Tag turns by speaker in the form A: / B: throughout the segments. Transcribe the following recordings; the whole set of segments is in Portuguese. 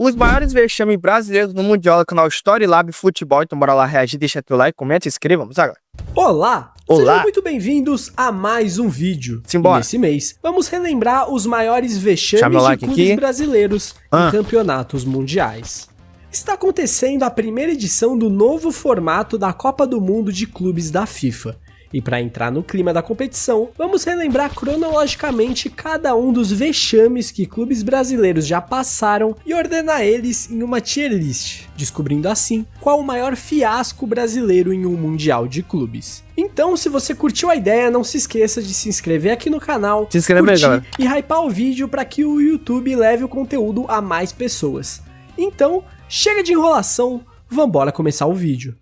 A: Os maiores vexames brasileiros no Mundial do canal Storylab Futebol. Então bora lá reagir, deixa teu like, comenta e inscreva. Vamos agora.
B: Olá!
A: Olá!
B: Sejam muito bem-vindos a mais um vídeo.
A: Simbora.
B: E nesse mês, vamos relembrar os maiores vexames
A: Chama o
B: de
A: like
B: clubes
A: aqui.
B: brasileiros em campeonatos mundiais. Está acontecendo a primeira edição do novo formato da Copa do Mundo de Clubes da FIFA. E para entrar no clima da competição, vamos relembrar cronologicamente cada um dos vexames que clubes brasileiros já passaram e ordenar eles em uma tier list, descobrindo assim qual o maior fiasco brasileiro em um mundial de clubes. Então, se você curtiu a ideia, não se esqueça de se inscrever aqui no canal,
A: Se inscreve aí, galera.
B: e hypar o vídeo para que o YouTube leve o conteúdo a mais pessoas. Então, chega de enrolação, vambora começar o vídeo.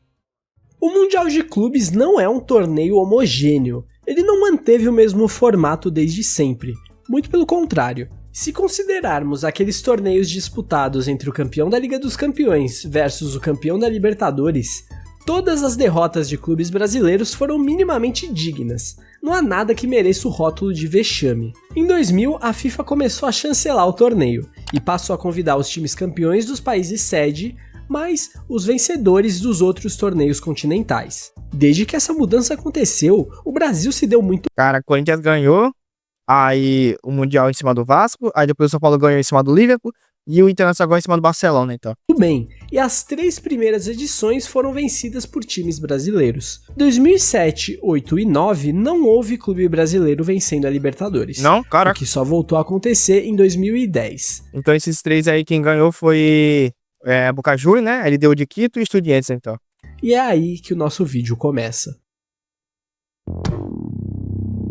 B: O Mundial de Clubes não é um torneio homogêneo, ele não manteve o mesmo formato desde sempre, muito pelo contrário. Se considerarmos aqueles torneios disputados entre o campeão da Liga dos Campeões versus o campeão da Libertadores, todas as derrotas de clubes brasileiros foram minimamente dignas, não há nada que mereça o rótulo de vexame. Em 2000, a FIFA começou a chancelar o torneio, e passou a convidar os times campeões dos países sede, mas os vencedores dos outros torneios continentais. Desde que essa mudança aconteceu, o Brasil se deu muito
A: Cara, Corinthians ganhou, aí o Mundial em cima do Vasco, aí depois o São Paulo ganhou em cima do Liverpool, e o Internacional ganhou em cima do Barcelona, então.
B: bem, e as 3 primeiras edições foram vencidas por times brasileiros. 2007, 8 e 9 não houve clube brasileiro vencendo a Libertadores,
A: Não?
B: o
A: Caraca.
B: que só voltou a acontecer em 2010.
A: Então esses três aí, quem ganhou foi Boca Juniors, né? LDU de Quito e Estudiantes, então.
B: E é aí que o nosso vídeo começa.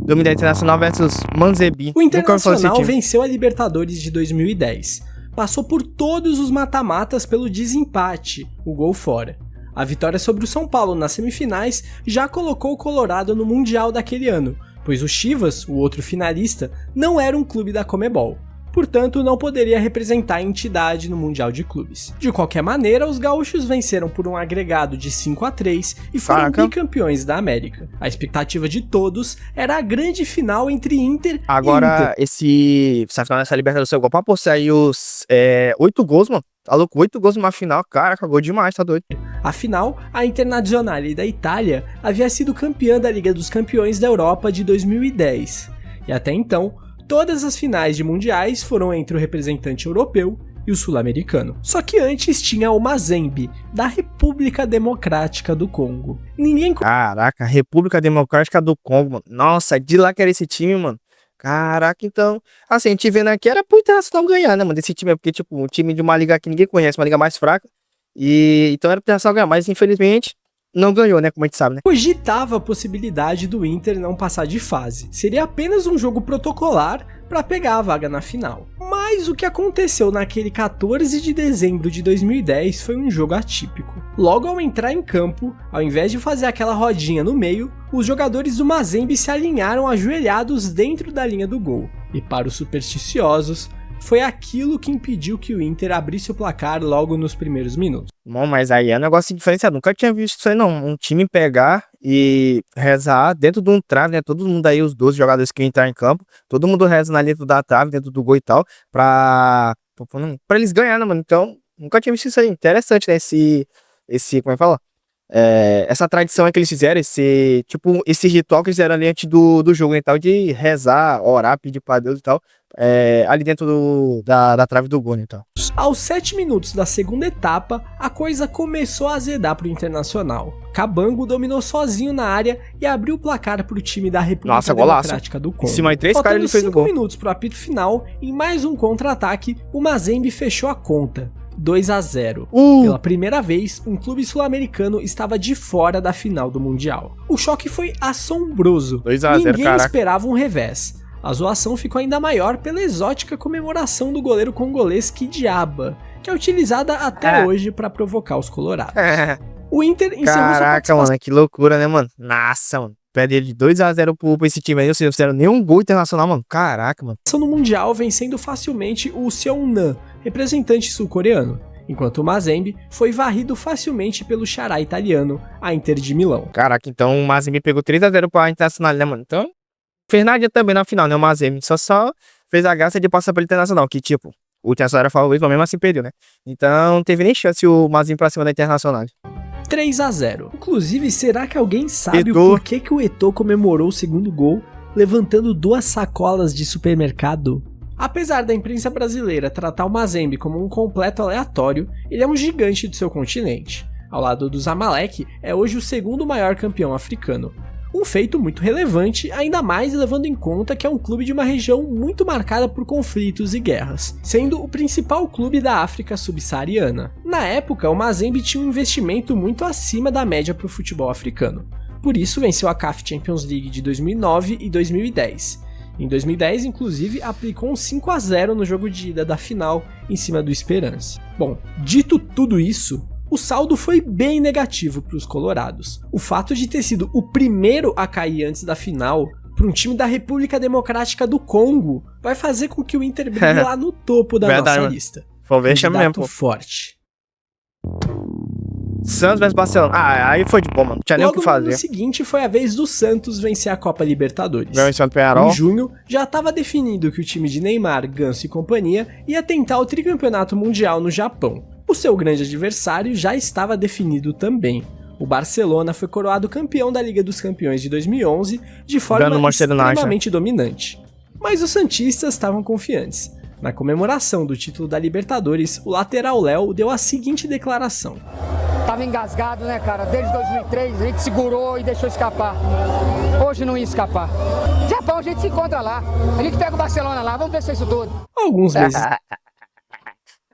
A: 2010 Internacional versus Manzebi.
B: O
A: Nunca ouvi falar desse
B: Internacional
A: time.
B: venceu a Libertadores de 2010. Passou por todos os mata-matas pelo desempate, o gol fora. A vitória sobre o São Paulo nas semifinais já colocou o Colorado no Mundial daquele ano, pois o Chivas, o outro finalista, não era um clube da Conmebol. Portanto, não poderia representar a entidade no Mundial de Clubes. De qualquer maneira, os gaúchos venceram por um agregado de 5-3 e foram
A: Caraca.
B: bicampeões da América. A expectativa de todos era a grande final entre Inter e
A: Agora,
B: Inter.
A: essa final nessa Libertadores do igual pra pôr aí os 8 gols, mano. Tá louco? 8 gols numa final. Cara, cagou demais, tá doido.
B: Afinal, a Internazionale da Itália havia sido campeã da Liga dos Campeões da Europa de 2010. E até então, todas as finais de mundiais foram entre o representante europeu e o sul-americano. Só que antes tinha o Mazembe, da República Democrática do Congo. Ninguém
A: Caraca, República Democrática do Congo, mano. Nossa, de lá que era esse time, mano. Caraca, então. Assim, a gente vendo aqui era pro Internacional ganhar, né, mano? Desse time é porque, tipo, um time de uma liga que ninguém conhece, uma liga mais fraca. E então era pro Internacional ganhar, mas infelizmente não ganhou, né? Como a gente sabe, né?
B: cogitava a possibilidade do Inter não passar de fase. Seria apenas um jogo protocolar para pegar a vaga na final. Mas o que aconteceu naquele 14 de dezembro de 2010 foi um jogo atípico. Logo ao entrar em campo, ao invés de fazer aquela rodinha no meio, os jogadores do Mazembe se alinharam ajoelhados dentro da linha do gol. E para os supersticiosos, foi aquilo que impediu que o Inter abrisse o placar logo nos primeiros minutos.
A: Bom, mas aí é um negócio diferenciado. Nunca tinha visto isso aí, não. Um time pegar e rezar dentro de um trave, né? Todo mundo aí, os 12 jogadores que entrar em campo, todo mundo reza na dentro da trave, dentro do gol e tal, pra eles ganharem, né, mano? Então, nunca tinha visto isso aí. Interessante, né? Como é que fala? Essa tradição aí que eles fizeram, esse ritual que eles fizeram ali antes do jogo e tal, de rezar, orar, pedir pra Deus e tal, ali dentro da trave do gol e tal.
B: Aos 7 minutos da segunda etapa, a coisa começou a azedar para o Internacional. Cabango dominou sozinho na área e abriu o placar para o time da República
A: Nossa, golaço.
B: Democrática do
A: Em
B: Congo.
A: cima de 3 caras ele fez o
B: 5
A: gol.
B: minutos para o apito final, em mais um contra-ataque, o Mazembe fechou a conta. 2-0. Pela primeira vez, um clube sul-americano estava de fora da final do Mundial. O choque foi assombroso.
A: 2-0,
B: Ninguém
A: caraca.
B: esperava um revés. A zoação ficou ainda maior pela exótica comemoração do goleiro congolês Kidiaba, que é utilizada até hoje para provocar os colorados. O Inter encerrou sua
A: Caraca,
B: participação
A: mano, que loucura, né, mano? Nossa, mano. Perde ele de 2-0 pra esse time aí, ou seja, não fizeram nenhum gol internacional, mano. Caraca, mano.
B: no Mundial, vencendo facilmente o Seonan, representante sul-coreano, enquanto o Mazembe foi varrido facilmente pelo xará italiano, a Inter de Milão.
A: Caraca, então o Mazembe pegou 3-0 pra Internacional, né, mano? Então, fez nadinha também na final, né, o Mazembe. Só fez a graça de passar pelo Internacional, que tipo, O Internacional era favorito, mas mesmo assim perdeu, né? Então não teve nem chance o Mazembe pra cima da Internacional.
B: 3-0. Inclusive, será que alguém sabe
A: Eto'o.
B: o porquê que o Eto'o comemorou o segundo gol levantando 2 sacolas de supermercado? Apesar da imprensa brasileira tratar o Mazembe como um completo aleatório, ele é um gigante do seu continente. Ao lado do Zamalek, é hoje o segundo maior campeão africano. Um feito muito relevante, ainda mais levando em conta que é um clube de uma região muito marcada por conflitos e guerras, sendo o principal clube da África subsaariana. Na época, o Mazembe tinha um investimento muito acima da média para o futebol africano. Por isso, venceu a CAF Champions League de 2009 e 2010. Em 2010, inclusive, aplicou um 5-0 no jogo de ida da final em cima do Esperance. Bom, dito tudo isso, o saldo foi bem negativo para os colorados. O fato de ter sido o primeiro a cair antes da final para um time da República Democrática do Congo vai fazer com que o Inter brigue lá no topo da
A: Verdade,
B: nossa
A: mano.
B: lista.
A: Foi vexame mesmo,
B: Candidato
A: pô.
B: forte.
A: Santos vs Barcelona. Ah, aí foi de bom, mano. Não tinha nem o
B: Logo
A: que
B: no
A: fazer.
B: seguinte foi a vez do Santos vencer a Copa Libertadores.
A: Ganhou em São Penharol.
B: Em junho, já estava definido que o time de Neymar, Ganso e companhia ia tentar o tricampeonato mundial no Japão. O seu grande adversário já estava definido também. O Barcelona foi coroado campeão da Liga dos Campeões de 2011 de forma
A: Ganhando o Manchester United,
B: extremamente dominante. Mas os santistas estavam confiantes. Na comemoração do título da Libertadores, o lateral Léo deu a seguinte declaração.
C: Tava engasgado, né, cara? Desde 2003 a gente segurou e deixou escapar. Hoje não ia escapar. Japão, a gente se encontra lá. A gente pega o Barcelona lá, vamos ver se é isso tudo.
B: Alguns meses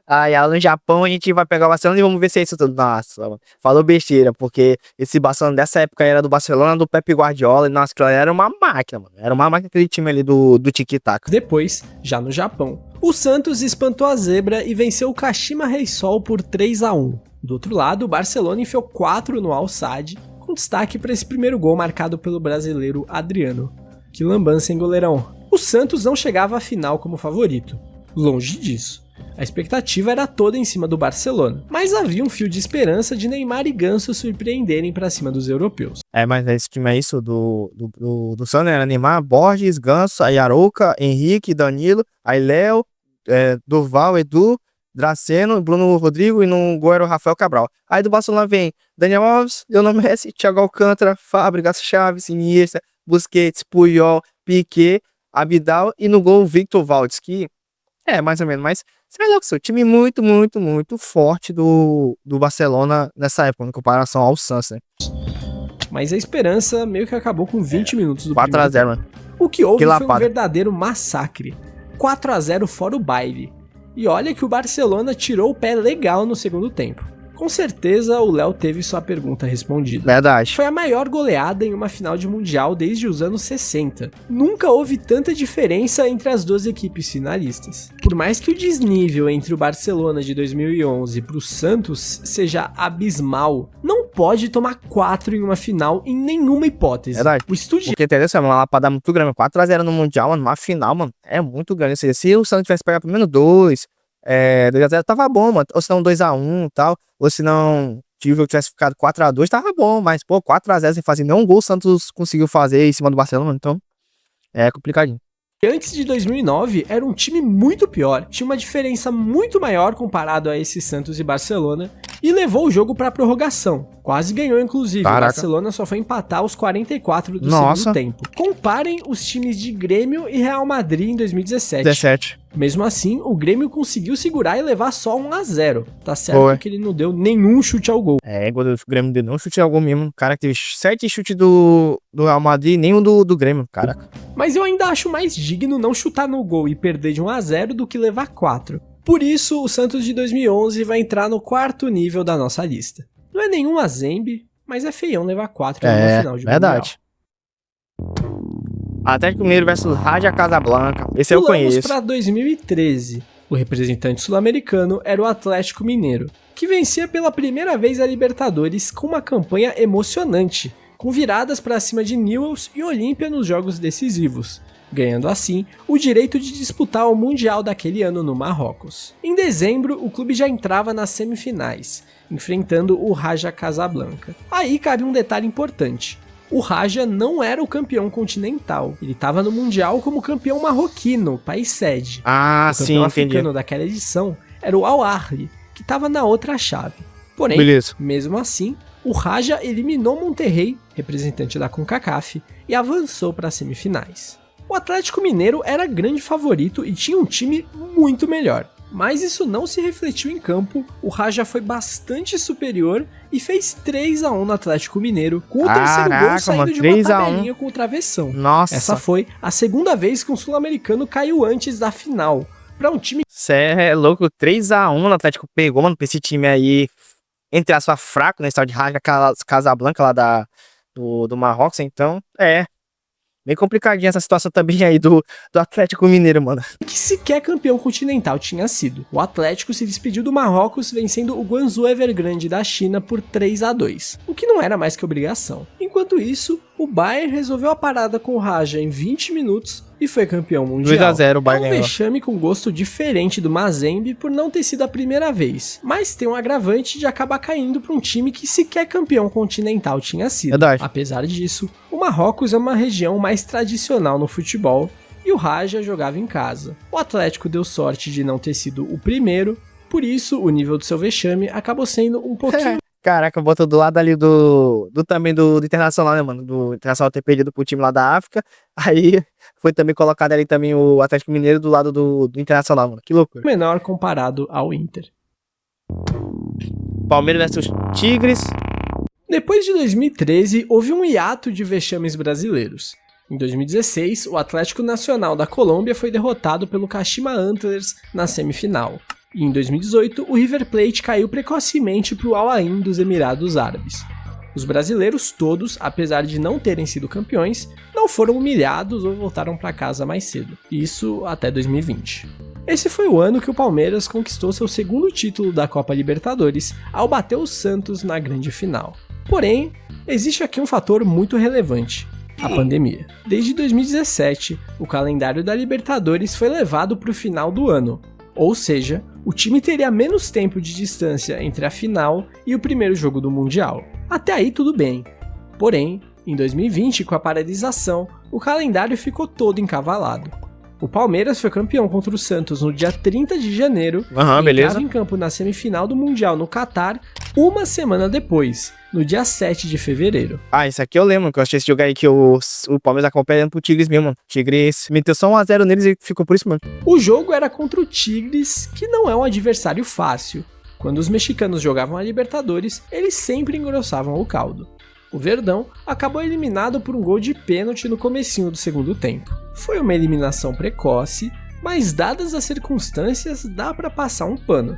A: Aí no Japão a gente vai pegar o Barcelona e vamos ver se é isso tudo. Nossa, mano. Falou besteira, porque esse Barcelona dessa época era do Barcelona, do Pepe Guardiola, e nossa, aquilo era uma máquina, mano. Era uma máquina aquele time ali do Tiki-Taka.
B: depois, já no Japão, o Santos espantou a zebra e venceu o Kashima Reysol por 3-1. Do outro lado, o Barcelona enfiou 4 no Al-Sadd, com destaque para esse primeiro gol marcado pelo brasileiro Adriano. Que lambança, hein, goleirão? O Santos não chegava à final como favorito. Longe disso. A expectativa era toda em cima do Barcelona, mas havia um fio de esperança de Neymar e Ganso surpreenderem para cima dos europeus.
A: Mas esse time é isso do Santos, era Neymar, Borges, Ganso, aí Arouca, Henrique, Danilo, aí Léo, Durval, Edu, Draceno, Bruno Rodrigo e no gol era o Rafael Cabral. Aí do Barcelona vem Daniel Alves, Lionel Messi, Thiago Alcântara, Fábricas, Chaves, Iniesta, Busquets, Puyol, Piquet, Abidal e no gol Victor Valdes, que mais ou menos, mas você vai ver que o time muito, muito, muito forte do Barcelona nessa época, em comparação ao Santos, né?
B: Mas a esperança meio que acabou com 20 minutos do primeiro
A: 4-0, mano.
B: O que houve
A: Que
B: foi um
A: lapada.
B: verdadeiro massacre. 4-0 fora o baile. E olha que o Barcelona tirou o pé legal no segundo tempo. Com certeza o Léo teve sua pergunta respondida.
A: Verdade.
B: Foi a maior goleada em uma final de mundial desde os anos 60. Nunca houve tanta diferença entre as duas equipes finalistas. Por mais que o desnível entre o Barcelona de 2011 para o Santos seja abismal, não pode tomar 4 em uma final em nenhuma hipótese.
A: Verdade.
B: O estúdio
A: Porque entendeu? Isso é uma lapada muito grande. 4-0 no Mundial, mano. Uma final, mano. É muito grande. Ou seja, se o Santos tivesse pegado pelo menos 2, 2-0 tava bom, mano. Ou se não 2-1 e tal. Ou se não tivesse ficado 4-2, tava bom. Mas, pô, 4-0 sem fazer nenhum gol, o Santos conseguiu fazer em cima do Barcelona, mano. Então, é complicadinho.
B: antes de 2009 era um time muito pior, tinha uma diferença muito maior comparado a esse Santos e Barcelona e levou o jogo para prorrogação. Quase ganhou inclusive,
A: Caraca.
B: O Barcelona só foi empatar aos 44 do
A: Nossa.
B: segundo tempo. Comparem os times de Grêmio e Real Madrid em 2017.
A: 17.
B: Mesmo assim, o Grêmio conseguiu segurar e levar só 1-0. Tá certo
A: Foi.
B: que ele não deu nenhum chute ao gol.
A: Quando o Grêmio deu não chute algum mesmo. O cara que teve 7 chutes do Real Madrid, nenhum do Grêmio. Caraca.
B: Mas eu ainda acho mais digno não chutar no gol e perder de 1-0 do que levar 4. Por isso, o Santos de 2011 vai entrar no 4º nível da nossa lista. Não é nenhum Mazembe, mas é feião levar 4 numa final de
A: verdade. Atlético Mineiro versus Raja Casablanca. Esse eu
B: Pulamos
A: conheço.
B: para 2013. O representante sul-americano era o Atlético Mineiro, que vencia pela primeira vez a Libertadores com uma campanha emocionante, com viradas para cima de Newell's e Olímpia nos jogos decisivos, ganhando assim o direito de disputar o Mundial daquele ano no Marrocos. Em dezembro, o clube já entrava nas semifinais, enfrentando o Raja Casablanca. Aí cabe um detalhe importante. o Raja não era o campeão continental. Ele estava no Mundial como campeão marroquino, país sede.
A: Ah,
B: O
A: sim,
B: campeão
A: entendi.
B: africano daquela edição era o Al Ahly, que estava na outra chave. Porém,
A: Beleza.
B: mesmo assim, o Raja eliminou Monterrey, representante da CONCACAF, e avançou para as semifinais. O Atlético Mineiro era grande favorito e tinha um time muito melhor. Mas isso não se refletiu em campo, o Raja foi bastante superior e fez 3-1 no Atlético Mineiro, com o terceiro gol
A: Caraca,
B: saindo
A: mano,
B: de uma
A: 3-1.
B: tabelinha com o travessão.
A: Nossa,
B: Essa foi a segunda vez que um sul-americano caiu antes da final, para um time
A: cê é louco, 3-1 o Atlético pegou, mano, pra esse time aí, entre aspas, fraco, né, esse tal de Raja Casablanca lá do Marrocos, então, bem complicadinha essa situação também aí do Atlético Mineiro, mano.
B: que sequer campeão continental tinha sido. O Atlético se despediu do Marrocos vencendo o Guangzhou Evergrande da China por 3-2, o que não era mais que obrigação. Enquanto isso, o Bayern resolveu a parada com o Raja em 20 minutos e foi campeão mundial.
A: 2-0 o Bayern
B: É um
A: ganhou.
B: vexame com gosto diferente do Mazembe por não ter sido a primeira vez, mas tem um agravante de acabar caindo para um time que sequer campeão continental tinha sido.
A: Verdade.
B: Apesar disso, o Marrocos é uma região mais tradicional no futebol e o Raja jogava em casa. O Atlético deu sorte de não ter sido o primeiro, por isso o nível do seu vexame acabou sendo um pouquinho
A: Caraca, botou do lado ali também do Internacional, né, mano? Do Internacional ter perdido pro time lá da África. Aí foi também colocado ali também o Atlético Mineiro do lado do Internacional, mano. Que loucura.
B: menor comparado ao Inter.
A: Palmeiras versus Tigres.
B: Depois de 2013, houve um hiato de vexames brasileiros. Em 2016, o Atlético Nacional da Colômbia foi derrotado pelo Kashima Antlers na semifinal. E em 2018, o River Plate caiu precocemente para o Al Ain dos Emirados Árabes. Os brasileiros todos, apesar de não terem sido campeões, não foram humilhados ou voltaram para casa mais cedo. Isso até 2020. Esse foi o ano que o Palmeiras conquistou seu segundo título da Copa Libertadores ao bater o Santos na grande final. Porém, existe aqui um fator muito relevante: a pandemia. Desde 2017, o calendário da Libertadores foi levado para o final do ano, ou seja, o time teria menos tempo de distância entre a final e o primeiro jogo do Mundial. Até aí tudo bem. Porém, em 2020, com a paralisação, o calendário ficou todo encavalado. O Palmeiras foi campeão contra o Santos no dia 30 de janeiro e
A: Beleza.
B: entrava em campo na semifinal do Mundial no Catar uma semana depois, no dia 7 de fevereiro.
A: Ah, isso aqui eu lembro, que eu achei esse jogo aí que o Palmeiras acabou perdendo pro Tigres mesmo, mano. Tigres meteu só 1-0 neles e ficou por isso mesmo.
B: O jogo era contra o Tigres, que não é um adversário fácil. Quando os mexicanos jogavam a Libertadores, eles sempre engrossavam o caldo. O Verdão acabou eliminado por um gol de pênalti no comecinho do segundo tempo. Foi uma eliminação precoce, mas dadas as circunstâncias, dá pra passar um pano.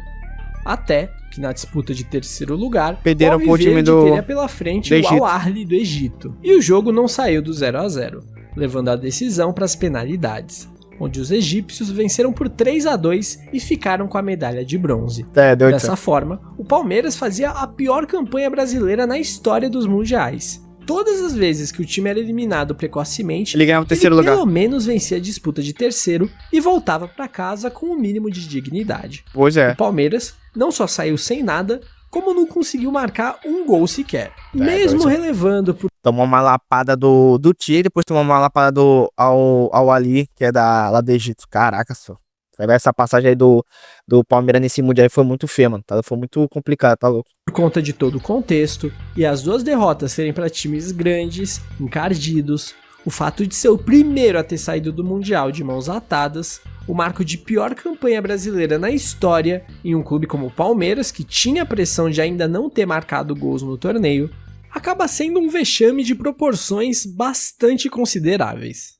B: Até que na disputa de terceiro lugar,
A: Perderam
B: o
A: pro time
B: Alviverde
A: do
B: teria pela frente
A: do
B: o
A: Egito.
B: Al Ahly do Egito. E o jogo não saiu do 0-0, levando a decisão para as penalidades, onde os egípcios venceram por 3-2 e ficaram com a medalha de bronze.
A: Deu
B: Dessa forma, o Palmeiras fazia a pior campanha brasileira na história dos mundiais. Todas as vezes que o time era eliminado precocemente,
A: Ele ganhava o terceiro lugar.
B: pelo menos vencia a disputa de terceiro e voltava para casa com o mínimo de dignidade.
A: Pois é.
B: O Palmeiras não só saiu sem nada, como não conseguiu marcar um gol sequer. Mesmo
A: pois é.
B: relevando por
A: Tomou uma lapada do Tigre, depois tomou uma lapada do Al Ahly, que é lá do Egito. Caraca, só. Essa passagem aí do Palmeiras nesse mundial aí foi muito feia, mano. Foi muito complicado, tá louco.
B: por conta de todo o contexto, e as duas derrotas serem para times grandes, encardidos, o fato de ser o primeiro a ter saído do Mundial de mãos atadas, o marco de pior campanha brasileira na história em um clube como o Palmeiras, que tinha a pressão de ainda não ter marcado gols no torneio, acaba sendo um vexame de proporções bastante consideráveis.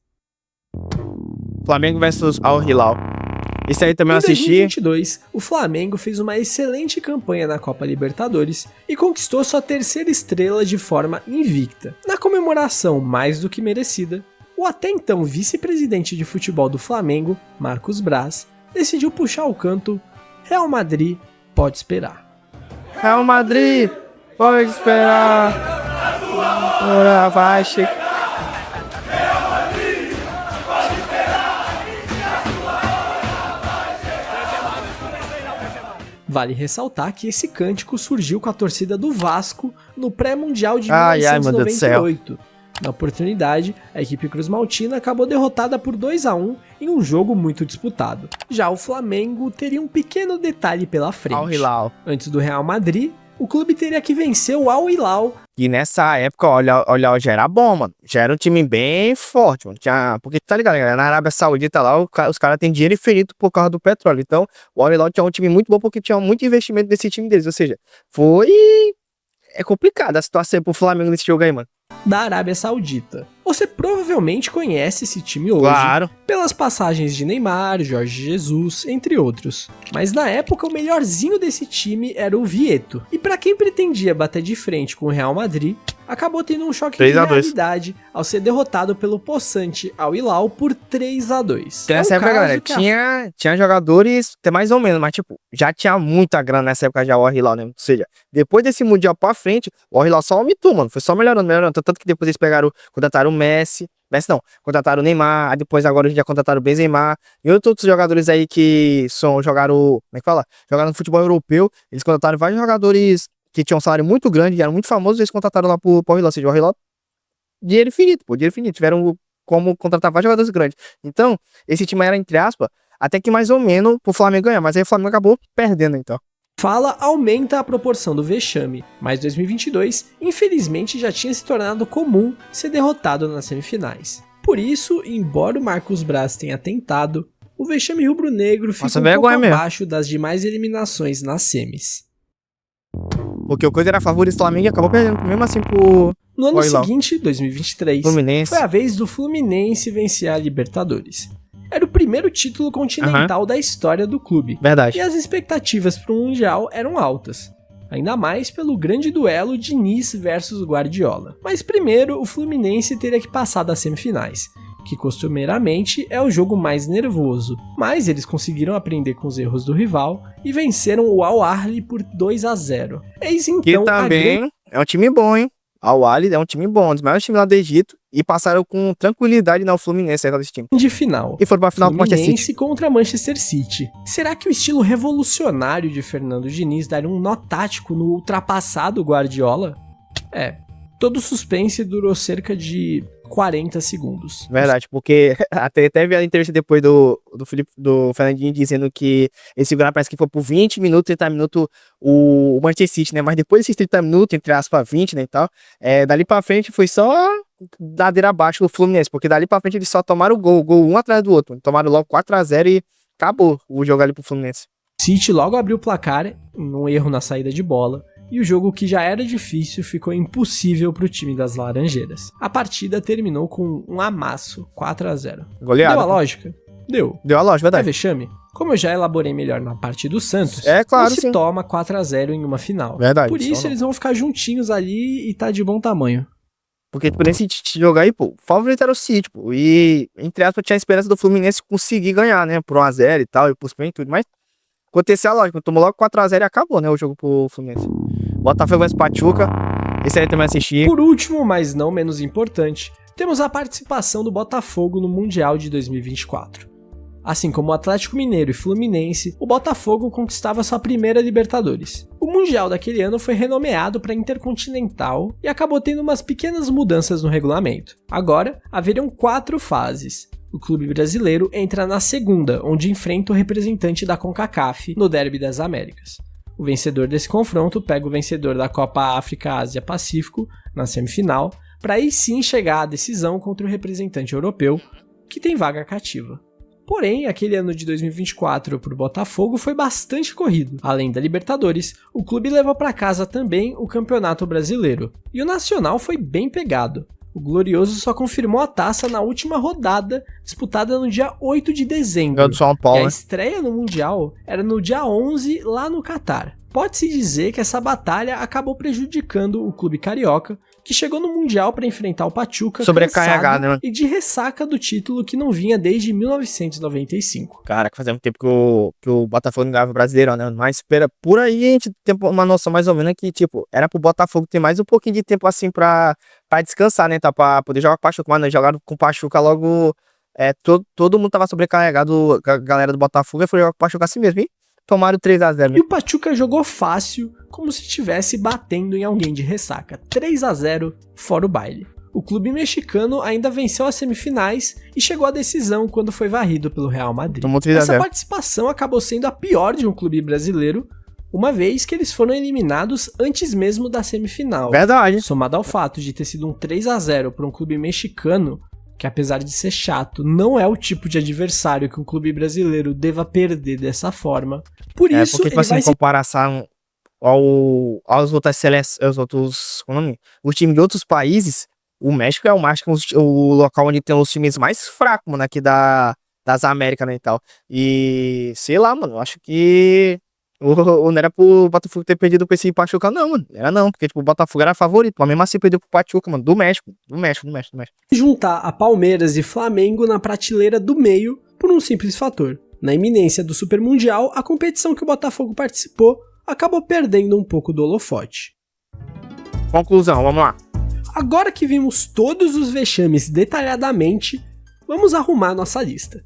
A: Flamengo versus Al Hilal. Isso aí também eu
B: Em
A: assisti.
B: 2022, o Flamengo fez uma excelente campanha na Copa Libertadores e conquistou sua terceira estrela de forma invicta. Na comemoração mais do que merecida, o até então vice-presidente de futebol do Flamengo, Marcos Braz, decidiu puxar o canto Real Madrid pode esperar.
A: Real Madrid, pode esperar. Ora, vai chegar.
B: Vale ressaltar que esse cântico surgiu com a torcida do Vasco no pré-mundial de
A: Ai, ai, meu Deus do céu.
B: 1998. Na oportunidade, a equipe cruzmaltina acabou derrotada por 2-1 em um jogo muito disputado. Já o Flamengo teria um pequeno detalhe pela frente.
A: Al Hilal.
B: Antes do Real Madrid, o clube teria que vencer o Al Hilal.
A: E nessa época, olha, já era bom, mano. Já era um time bem forte, mano. Porque tá ligado, galera? Na Arábia Saudita lá, os caras têm dinheiro infinito por causa do petróleo. Então, o Al Hilal tinha um time muito bom porque tinha muito investimento desse time deles. Ou seja, é complicado a situação pro Flamengo nesse jogo aí, mano.
B: Da Arábia Saudita. Você provavelmente conhece esse time hoje,
A: Claro.
B: pelas passagens de Neymar, Jorge Jesus, entre outros. Mas na época o melhorzinho desse time era o Vieto. E pra quem pretendia bater de frente com o Real Madrid, acabou tendo um choque de
A: 3-2.
B: realidade ao ser derrotado pelo possante Al Hilal por 3-2.
A: Nessa época, galera, tinha jogadores, até mais ou menos, mas tipo, já tinha muita grana nessa época já o Al Hilal, né? Ou seja, depois desse Mundial pra frente, o Al Hilal só aumentou, mano. Foi só melhorando. Tanto que depois eles contrataram o Messi não, contrataram o Neymar, aí depois agora a gente já contrataram o Benzema e outros jogadores aí que jogaram, como é que fala? Jogaram no futebol europeu, eles contrataram vários jogadores que tinham um salário muito grande, eram muito famosos, eles contrataram lá pro Al Hilal, ou seja, o Al Hilal, dinheiro infinito, tiveram como contratar vários jogadores grandes. Então, esse time era, entre aspas, até que mais ou menos pro Flamengo ganhar, mas aí o Flamengo acabou perdendo, então.
B: Fala aumenta a proporção do vexame, mas 2022 infelizmente já tinha se tornado comum ser derrotado nas semifinais. Por isso, embora o Marcos Braz tenha tentado, o vexame rubro-negro fica um pouco abaixo das demais eliminações nas semis.
A: Porque o coisa era favorito do Flamengo e acabou perdendo, mesmo assim pro...
B: No ano seguinte, 2023,
A: Fluminense.
B: foi a vez do Fluminense vencer a Libertadores. Era o primeiro título continental da história do clube.
A: Verdade.
B: E as expectativas para o Mundial eram altas. Ainda mais pelo grande duelo Diniz versus Guardiola. Mas primeiro, o Fluminense teria que passar das semifinais, que costumeiramente é o jogo mais nervoso. Mas eles conseguiram aprender com os erros do rival e venceram o Al Ahly por 2-0. Eis então
A: que também é um time bom, hein? Al Ahly é um time bom, um dos maiores times lá do Egito, e passaram com tranquilidade na Fluminense desse time.
B: De final.
A: E foram pra final com o Manchester
B: City. Contra Manchester City. Será que o estilo revolucionário de Fernando Diniz daria um nó tático no ultrapassado Guardiola? Todo suspense durou cerca de 40 segundos.
A: Verdade, porque até vi a entrevista depois do Fernandinho dizendo que esse jogo parece que foi por 20 minutos, 30 minutos o Manchester City, né? Mas depois desses 30 minutos, entre aspas, 20, né, e tal, dali pra frente foi só ladeira abaixo do Fluminense, porque dali pra frente eles só tomaram o gol um atrás do outro. Tomaram logo 4-0 e acabou o jogo ali pro Fluminense.
B: City logo abriu o placar, num erro na saída de bola, e o jogo que já era difícil ficou impossível para o time das Laranjeiras. A partida terminou com um amasso, 4-0.
A: Goleada.
B: Deu a lógica? Deu.
A: Deu a lógica, verdade.
B: É vexame? Como eu já elaborei melhor na parte do Santos,
A: claro,
B: não se toma 4-0 em uma final.
A: Verdade.
B: Por isso eles vão ficar juntinhos ali e tá de bom tamanho.
A: Porque por esse jogo aí, pô, o favorito era o City, pô, e entre aspas tinha a esperança do Fluminense conseguir ganhar, né, por 1-0 e tal, e por cima e tudo, mas aconteceu a lógica, tomou logo 4-0 e acabou, né, o jogo pro Fluminense. Botafogo vs Pachuca, esse aí também assisti.
B: Por último, mas não menos importante, temos a participação do Botafogo no Mundial de 2024. Assim como o Atlético Mineiro e Fluminense, o Botafogo conquistava sua primeira Libertadores. O Mundial daquele ano foi renomeado para Intercontinental e acabou tendo umas pequenas mudanças no regulamento. Agora, haveriam 4 fases. O clube brasileiro entra na segunda, onde enfrenta o representante da CONCACAF no Derby das Américas. O vencedor desse confronto pega o vencedor da Copa África Ásia Pacífico na semifinal, para aí sim chegar à decisão contra o representante europeu, que tem vaga cativa. Porém, aquele ano de 2024 para o Botafogo foi bastante corrido. Além da Libertadores, o clube levou para casa também o Campeonato Brasileiro. E o Nacional foi bem pegado. O Glorioso só confirmou a taça na última rodada, disputada no dia 8 de dezembro.
A: Do São Paulo,
B: e a estreia no Mundial era no dia 11, lá no Catar. Pode-se dizer que essa batalha acabou prejudicando o clube carioca, que chegou no Mundial para enfrentar o Pachuca
A: sobrecarregado, né?
B: E de ressaca do título que não vinha desde 1995.
A: Cara, que fazia muito tempo que o Botafogo não ganhava o Brasileirão, né? Mas espera, por aí a gente tem uma noção mais ou menos que, tipo, era pro Botafogo ter mais um pouquinho de tempo assim pra descansar, né? Tá? Pra poder jogar com o Pachuca, mas não, jogaram com o Pachuca logo. Todo mundo tava sobrecarregado, a galera do Botafogo, e foi jogar com o Pachuca assim mesmo, hein? Tomaram 3-0, né?
B: E o Pachuca jogou fácil, como se estivesse batendo em alguém de ressaca. 3-0, fora o baile. o clube mexicano ainda venceu as semifinais e chegou à decisão quando foi varrido pelo Real Madrid.
A: Tomou 3 a
B: Essa
A: 0.
B: participação acabou sendo a pior de um clube brasileiro, uma vez que eles foram eliminados antes mesmo da semifinal.
A: Verdade.
B: Somado ao fato de ter sido um 3 a 0 para um clube mexicano, que apesar de ser chato, não é o tipo de adversário que um clube brasileiro deva perder dessa forma. Por isso,
A: Porque,
B: ele
A: tipo assim,
B: vai
A: em
B: se...
A: comparação aos outras seleções, os outros, como é o nome? Os times de outros países, o México é o local onde tem os times mais fracos, mano, aqui das Américas, né, e tal. E, sei lá, mano, eu acho que não era pro Botafogo ter perdido pra esse Pachuca, não, mano. Era não, porque, tipo, o Botafogo era favorito, mas mesmo assim perdeu pro Pachuca, mano, do México.
B: juntar a Palmeiras e Flamengo na prateleira do meio por um simples fator. Na iminência do Super Mundial, a competição que o Botafogo participou acabou perdendo um pouco do holofote.
A: Conclusão, vamos lá.
B: Agora que vimos todos os vexames detalhadamente, vamos arrumar nossa lista.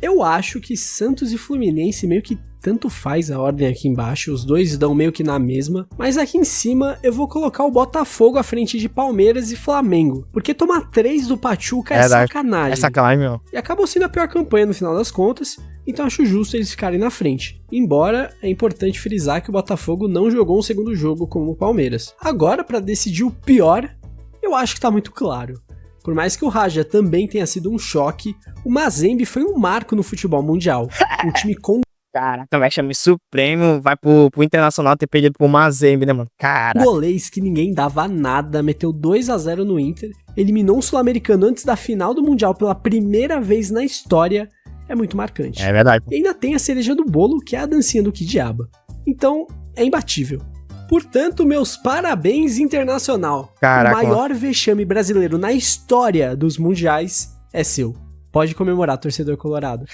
B: Eu acho que Santos e Fluminense meio que tanto faz a ordem aqui embaixo, os dois dão meio que na mesma, mas aqui em cima eu vou colocar o Botafogo à frente de Palmeiras e Flamengo, porque tomar 3 do Pachuca é sacanagem.
A: É sacanagem, meu.
B: E acabou sendo a pior campanha no final das contas, então acho justo eles ficarem na frente. Embora é importante frisar que o Botafogo não jogou um segundo jogo como o Palmeiras. Agora, para decidir o pior, eu acho que tá muito claro. Por mais que o Raja também tenha sido um choque, o Mazembe foi um marco no futebol mundial. Um time com
A: Caraca, vai chamar Supremo, vai pro Internacional ter perdido pro Mazembe, né, mano? Cara.
B: golês que ninguém dava nada, meteu 2 a 0 no Inter, eliminou um sul-americano antes da final do Mundial pela primeira vez na história, é muito marcante.
A: É verdade.
B: E ainda tem a cereja do bolo, que é a dancinha do Kidiaba. Então, é imbatível. Portanto, meus parabéns, Internacional.
A: Caraca,
B: o maior vexame brasileiro na história dos mundiais é seu. Pode comemorar, torcedor colorado.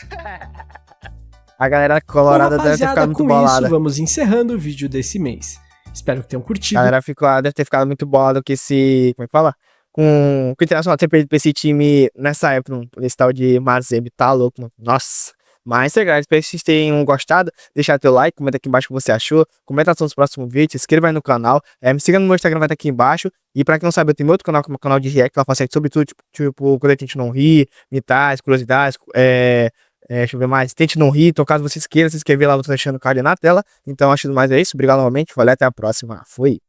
A: A galera colorada
B: Bom,
A: deve ter ficado muito
B: com
A: bolada.
B: isso, vamos encerrando o vídeo desse mês. Espero que tenham
A: A
B: curtido.
A: galera deve ter ficado muito bolada com esse... Como é que fala? Com o Internacional ter perdido pra esse time nessa época, mano. Esse tal de Mazembe, tá louco, mano. Nossa. Mas é galera, espero que vocês tenham gostado. Deixa teu like, comenta aqui embaixo o que você achou. Comenta nos próximos vídeos, se inscreva aí no canal. Me siga no meu Instagram, vai estar aqui embaixo. E pra quem não sabe, eu tenho meu outro canal, que é o meu canal de react. Lá eu faço react sobre tudo, tipo, quando a gente não ri, mitais, curiosidades, deixa eu ver mais. Tente não rir, então caso vocês queiram se inscrever lá, eu tô deixando o card na tela. Então acho que mais é isso. Obrigado novamente, valeu, até a próxima. Fui.